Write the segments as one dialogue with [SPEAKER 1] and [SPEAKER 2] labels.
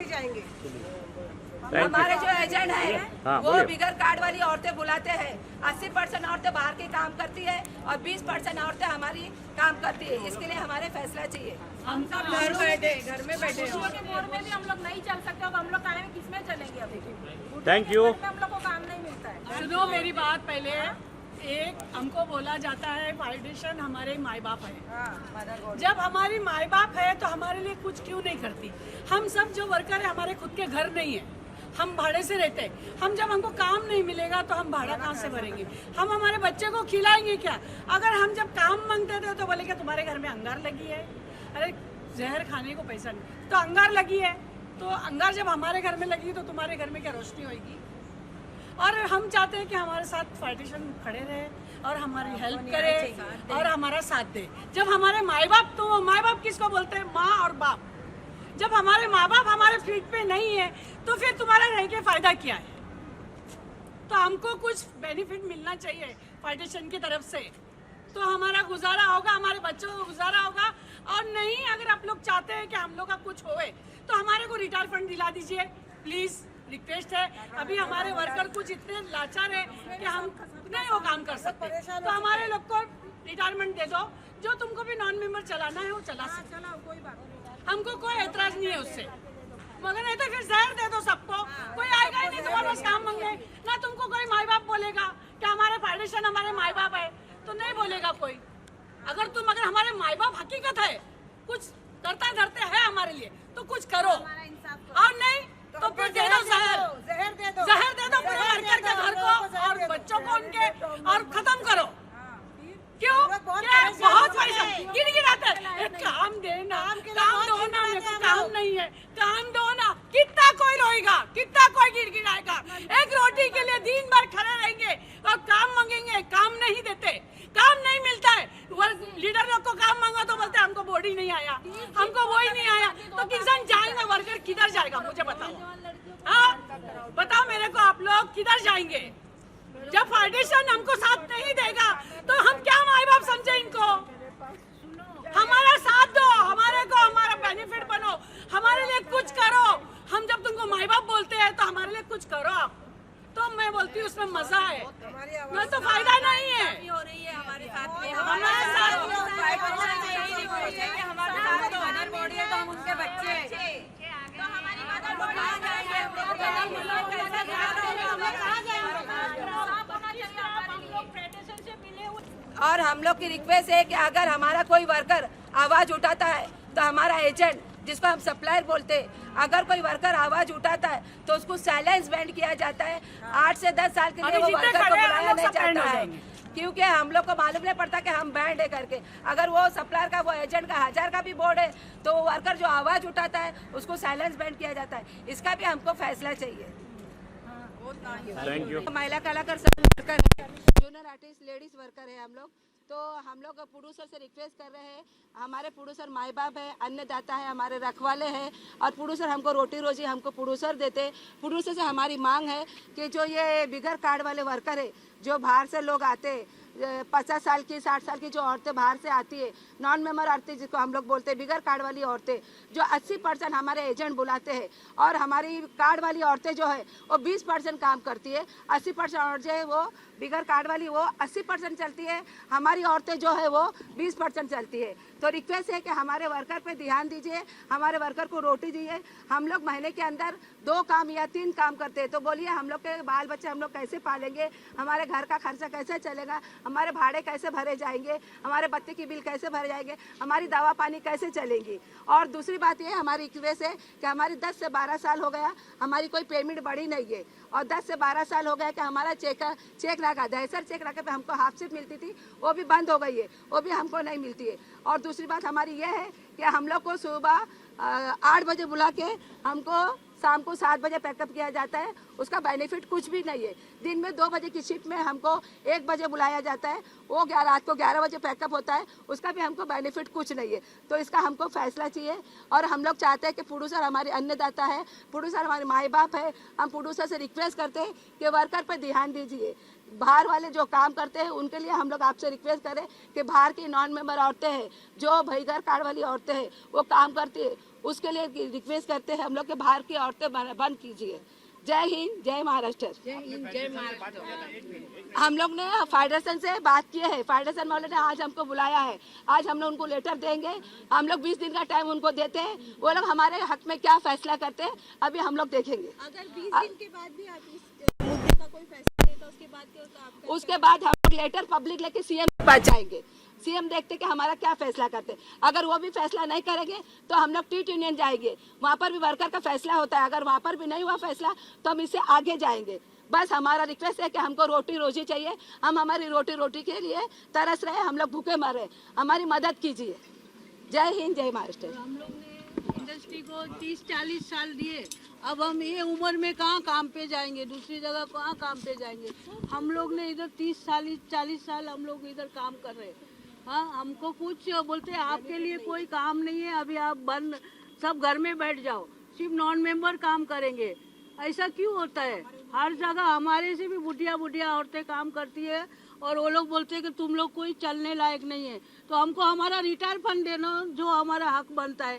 [SPEAKER 1] जाएंगे।
[SPEAKER 2] हमारे जो एजेंट है वो
[SPEAKER 3] बोलिए।
[SPEAKER 2] बिगर कार्ड वाली औरतें बुलाते हैं। 80% औरतें बाहर के काम करती है और 20% औरतें हमारी काम करती है। इसके लिए हमारे फैसला चाहिए।
[SPEAKER 1] हम सब घर में बैठे
[SPEAKER 4] खुशियों के मोड़ में भी हम लोग नहीं चल सकते, अब हम लोग काहे में किसमें चलेंगे अभी?
[SPEAKER 3] Thank you.
[SPEAKER 4] हम लोग को काम नहीं मिलता है।
[SPEAKER 5] सुनो मेरी बात पहले। एक हमको बोला जाता है फाउंडेशन हमारे माई बाप है। जब हमारी माई बाप है तो हमारे लिए कुछ क्यों नहीं करती? हम सब जो वर्कर है हमारे खुद के घर नहीं है, हम भाड़े से रहते हैं। हम जब हमको काम नहीं मिलेगा तो हम भाड़ा कहाँ से भरेंगे? हम हमारे बच्चे को खिलाएंगे क्या? अगर हम जब काम मांगते थे तो बोले क्या तुम्हारे घर में अंगार लगी है? अरे जहर खाने को पैसा नहीं, तो अंगार लगी है, तो अंगार जब हमारे घर में लगी तो तुम्हारे घर में क्या रोशनी होगी? और हम चाहते हैं कि हमारे साथ फाउंडेशन खड़े रहे और हमारी हेल्प करे और हमारा साथ दे। जब हमारे माँ बाप, तो माँ बाप किसको बोलते हैं? माँ और बाप। जब हमारे माँ बाप हमारे फीट पे नहीं है तो फिर तुम्हारा रह के फायदा क्या है? तो हमको कुछ बेनिफिट मिलना चाहिए फाउंडेशन की तरफ से, तो हमारा गुजारा होगा, हमारे बच्चों का गुजारा होगा। और नहीं, अगर आप लोग चाहते हैं कि हम लोग का कुछ होए तो हमारे को रिटायर फंड दिला दीजिए प्लीज, रिक्वेस्ट है। अभी हमारे वर्कर कुछ इतने लाचार है कि हम नहीं वो काम कर सकते, तो हमारे लोग को रिटायरमेंट दे दो। जो तुमको भी नॉन मेंबर चलाना है वो चला सकते,
[SPEAKER 4] कोई बात नहीं,
[SPEAKER 5] हमको कोई एतराज नहीं है उससे। मगर नहीं तो फिर जहर दे दो सबको, कोई आएगा ही नहीं तुम्हारे पास काम मांगने। ना तुमको कोई माई बाप बोलेगा कि हमारे फाउंडेशन हमारे माई बाप है, तो नहीं बोलेगा कोई। अगर हमारे माई बाप हकीकत है, कुछ करता धरते है हमारे लिए, तो कुछ करो। और नहीं तो फिर दे दो जहर, जहर दे दो पूरे वर्कर के घर को और बच्चों को उनके, और खत्म करो। क्यों? बहुत परेशान गिड़गिड़ाते हैं, काम देना, काम दो ना, मेरे को काम नहीं है, काम दो ना। कितना कोई रोएगा, कितना कोई गिड़गिड़ाएगा? एक रोटी के लिए दिन भर खड़े रहेंगे और काम मांगेंगे, काम नहीं देते, काम नहीं मिलता है। लीडर लोग को काम मांगा तो बोलते हमको बॉडी नहीं आया, हमको वो ही नहीं आया। तो किसान जाएगा, वर्कर किधर जाएगा? मुझे बताओ, हाँ बताओ मेरे को, आप लोग किधर जाएंगे? जब फाउंडेशन हमको साथ नहीं देगा तो हम क्या माई बाप समझे इनको? हमारा साथ दो, हमारे को हमारा बेनिफिट बनो, हमारे लिए कुछ करो। हम जब तुमको माई बाप बोलते हैं तो हमारे लिए कुछ करो आप। तो मैं बोलती हूँ उसमें मजा है, मैं तो फायदा नहीं है।
[SPEAKER 4] हो रही है हमारे साथ में,
[SPEAKER 5] हमारे साथ में
[SPEAKER 4] हमारे साथ तो मदर बॉडी है, तो हम उनके बच्चे हैं। तो हमारी मदर बॉडी कहाँ जाएंगे?
[SPEAKER 2] और हम लोग की रिक्वेस्ट है कि अगर हमारा कोई वर्कर आवाज उठाता है तो हमारा एजेंट, जिसको हम सप्लायर बोलते हैं, अगर कोई वर्कर आवाज उठाता है तो उसको साइलेंस बैंड किया जाता है। 8 से 10 साल के लिए वो वर्कर को बुलाया नहीं जाता है, क्योंकि हम लोग को मालूम नहीं पड़ता कि हम बैंड है करके। अगर वो सप्लायर का, वो एजेंट का 1000 का भी बोर्ड है तो वो वर्कर जो आवाज उठाता है उसको साइलेंस बैंड किया जाता है। इसका भी हमको फैसला चाहिए।
[SPEAKER 3] Thank you.
[SPEAKER 2] महिला कलाकार सब वर्कर है, जूनियर आर्टिस्ट, लेडीज वर्कर है हम लोग। तो हम लोग प्रोड्यूसर से रिक्वेस्ट कर रहे हैं, हमारे प्रोड्यूसर माई बाप है, अन्नदाता है, हमारे रखवाले हैं, और प्रोड्यूसर हमको रोटी रोजी हमको प्रोड्यूसर देते। प्रोड्यूसर से हमारी मांग है कि जो ये बिगर कार्ड वाले वर्कर है, जो बाहर से लोग आते हैं, 50 साल की 60 साल की जो औरतें बाहर से आती है, नॉन मेंबर औरतें जिसको हम लोग बोलते हैं, बिगर कार्ड वाली औरतें, जो 80% हमारे एजेंट बुलाते हैं। और हमारी कार्ड वाली औरतें जो है वो 20% काम करती है, 80% औरतें जो है वो बिगर कार्ड वाली वो 80% चलती है, हमारी औरतें जो है वो 20% चलती है। तो रिक्वेस्ट है कि हमारे वर्कर पे ध्यान दीजिए, हमारे वर्कर को रोटी दीजिए। हम लोग महीने के अंदर 2 काम या 3 काम करते हैं, तो बोलिए हम लोग के बाल बच्चे हम लोग कैसे पालेंगे? हमारे घर का खर्चा कैसे चलेगा? हमारे भाड़े कैसे भरे जाएंगे? हमारे बत्ती की बिल कैसे भरे जाएंगे? हमारी दवा पानी कैसे चलेंगी? और दूसरी बात ये हमारी रिक्वेस्ट है कि हमारी 10 से 12 साल हो गया, हमारी कोई पेमेंट बढ़ी नहीं है। और 10 से 12 साल हो गया कि हमारा चेक लगा, दहसर चेक लगा पे हमको हाफ शिफ्ट मिलती थी, वो भी बंद हो गई है, वो भी हमको नहीं मिलती है। और दूसरी बात हमारी ये है कि हम लोग को सुबह 8 बजे बुला के हमको शाम को 7 बजे पैकअप किया जाता है, उसका बेनिफिट कुछ भी नहीं है। दिन में 2 बजे की शिफ्ट में हमको 1 बजे बुलाया जाता है, वो रात को 11 बजे पैकअप होता है, उसका भी हमको बेनिफिट कुछ नहीं है। तो इसका हमको फैसला चाहिए। और हम लोग चाहते हैं कि प्रोड्यूसर हमारे अन्नदाता है, प्रोड्यूसर हमारे माई बाप है। हम प्रोड्यूसर से रिक्वेस्ट करते हैं कि वर्कर पर ध्यान दीजिए। बाहर वाले जो काम करते हैं उनके लिए हम लोग आपसे रिक्वेस्ट करें कि बाहर की नॉन मेंबर औरतें हैं, जो भईगर कार्ड वाली औरतें हैं, वो काम करती है, उसके लिए रिक्वेस्ट करते हैं हम लोग के बाहर की औरतें बंद कीजिए। जय हिंद, जय महाराष्ट्र।
[SPEAKER 1] जय महाराष्ट्र।
[SPEAKER 2] हम लोग ने फेडरेशन से बात की है, फेडरेशन वाले ने आज हमको बुलाया है, आज हम लोग उनको लेटर देंगे। हम लोग 20 दिन का टाइम उनको देते हैं, वो लोग हमारे हक में क्या फैसला करते हैं अभी हम लोग देखेंगे।
[SPEAKER 4] अगर 20 दिन के बाद भी आप इस मुद्दे का कोई फैसला लेते उसके बाद क्या होता आपका?
[SPEAKER 2] उसके बाद हम लोग लेटर पब्लिक लेके सीएम के पास जाएंगे। सीएम देखते कि हमारा क्या फैसला करते। अगर वो भी फैसला नहीं करेंगे तो हम लोग टीट यूनियन जाएंगे, वहाँ पर भी वर्कर का फैसला होता है। अगर वहाँ पर भी नहीं हुआ फैसला तो हम इससे आगे जाएंगे। बस हमारा रिक्वेस्ट है कि हमको रोटी रोजी चाहिए, हम हमारी रोटी के लिए तरस रहे, हम लोग भूखे मर रहे, हमारी मदद कीजिए। जय हिंद, जय महाराष्ट्र।
[SPEAKER 6] हम लोग ने इंडस्ट्री को 30-40 साल दिए, अब हम ये उम्र में कहाँ काम पे जाएंगे, दूसरी जगह कहाँ काम पे जाएंगे। हम लोग ने इधर 30-40 साल हम लोग इधर काम कर रहे हैं। हाँ, हमको कुछ बोलते हैं आपके लिए कोई काम नहीं है, अभी आप बंद सब घर में बैठ जाओ, सिर्फ नॉन मेंबर काम करेंगे। ऐसा क्यों होता है? हर जगह हमारे से भी बुढ़िया औरतें काम करती है और वो लोग बोलते हैं कि तुम लोग कोई चलने लायक नहीं है, तो हमको हमारा रिटायर फंड देना जो हमारा हक बनता है।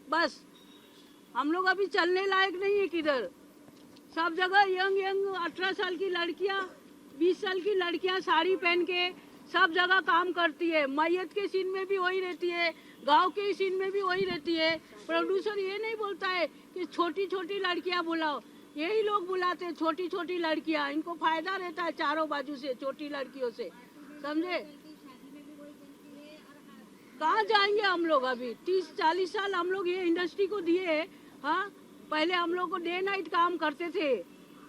[SPEAKER 6] बस हम लोग अभी चलने लायक नहीं है किधर। सब जगह यंग 18 साल की लड़कियां, 20 साल की लड़कियां साड़ी पहन के सब जगह काम करती है। मैयत के सीन में भी वही रहती है, गांव के सीन में भी वही रहती है। प्रोड्यूसर ये नहीं बोलता है कि छोटी छोटी लड़कियां बुलाओ, यही लोग बुलाते हैं छोटी छोटी लड़कियां। इनको फायदा रहता है चारों बाजू से छोटी लड़कियों से, समझे? कहाँ जाएंगे हम लोग? अभी 30-40 साल हम लोग ये इंडस्ट्री को दिए हैं। हाँ, पहले हम लोग को डे नाइट काम करते थे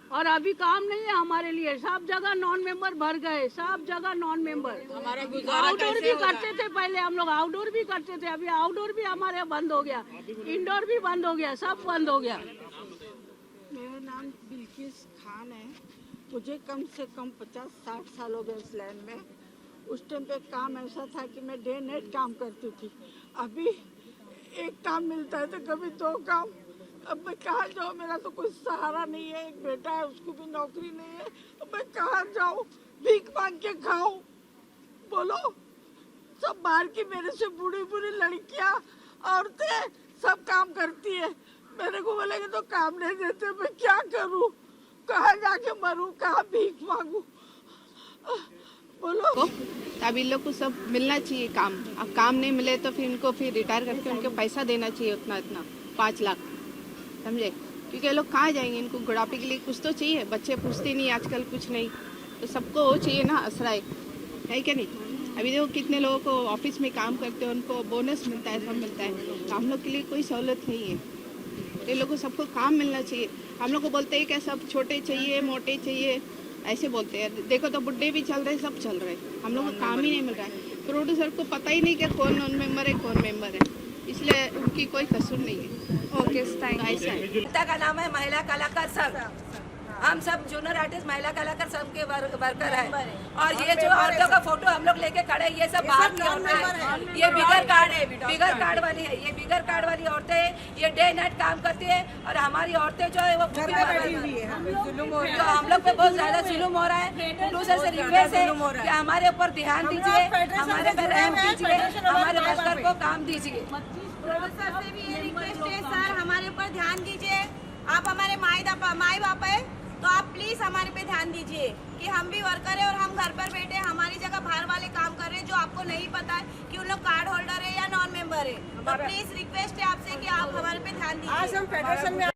[SPEAKER 6] और अभी काम नहीं है हमारे लिए। सब जगह नॉन मेंबर भर गए, सब जगह नॉन मेंबर। आउटडोर भी करते थे पहले, हम लोग आउटडोर भी करते थे, अभी आउटडोर भी हमारे बंद हो गया, इंडोर भी बंद हो गया, सब बंद हो गया।
[SPEAKER 7] मेरा नाम बिल्किस खान है। मुझे कम से कम 50-60 साल हो गए इस लाइन में। उस टाइम पे काम ऐसा था कि मैं डे नाइट काम करती थी। अभी एक काम मिलता है तो कभी 2 काम। अब मैं कहाँ जाऊँ? मेरा तो कोई सहारा नहीं है। एक बेटा है, उसको भी नौकरी नहीं है। अब मैं कहाँ जाऊँ? भीख मांग के खाऊं? बोलो। सब बाहर की मेरे से बूढ़ी लड़कियाँ, औरतें सब काम करती है। मेरे को बोलेंगे तो काम नहीं देते, मैं क्या करूँ? कहाँ जाके मरूँ? कहाँ भीख मांगू? बोलो।
[SPEAKER 8] अब इन लोग को सब मिलना चाहिए काम। अब काम नहीं मिले तो फिर इनको फिर रिटायर करके उनको पैसा देना चाहिए उतना 5 लाख, समझे? क्योंकि ये लोग कहाँ जाएंगे? इनको बुढ़ापे के लिए कुछ तो चाहिए। बच्चे पूछते नहीं आजकल कुछ नहीं, तो सबको वो चाहिए ना, आश्रय है क्या नहीं? अभी देखो कितने लोगों को ऑफिस में काम करते हैं, उनको बोनस मिलता है, सब मिलता है, तो हम लोग के लिए कोई सहूलत नहीं है। ये लोगों को सबको काम मिलना चाहिए। हम लोग को बोलते हैं कि सब छोटे चाहिए, मोटे चाहिए, ऐसे बोलते हैं। देखो तो बुढ़े भी चल रहे, सब चल रहे, हम लोग को काम ही नहीं मिल रहा है। प्रोड्यूसर को पता ही नहीं कि कौन नॉन मेंबर है, कौन मेंबर है, इसलिए उनकी कोई कसूर नहीं है।
[SPEAKER 2] Okay, thank you.
[SPEAKER 8] ऐसा है।
[SPEAKER 2] संस्था का नाम है महिला कलाकार संघ। हम सब जूनियर आर्टिस्ट महिला कलाकार संघ के वर्कर हैं। और ये जो औरतों का फोटो हम लोग लेके खड़े, ये सब बाहर की औरतें हैं। ये बिगर कार्ड वाली है, ये बिगर कार्ड वाली औरतें हैं। ये डे नाइट काम करती है और हमारी औरतें जो है वो भूखी बैठी हुई है। तो हम लोग पे बहुत ज्यादा जुल्म हो रहा है। प्रोड्यूसर से रिक्वेस्ट है कि हमारे ऊपर ध्यान दीजिए, हमारे पे रहम कीजिए, हमारे वर्कर को काम दीजिए।
[SPEAKER 4] प्रोड्यूसर से भी ये रिक्वेस्ट है, सर हमारे ऊपर ध्यान दीजिए। आप हमारे माई बाप है, तो आप प्लीज हमारे पे ध्यान दीजिए कि हम भी वर्कर है और हम घर पर बैठे हमारी जगह बाहर वाले काम कर रहे हैं, जो आपको नहीं पता है कि उन लोग कार्ड होल्डर है या नॉन मेंबर है। तो प्लीज रिक्वेस्ट है आपसे कि आप हमारे पे ध्यान दीजिए।
[SPEAKER 1] आज हम फेडरेशन में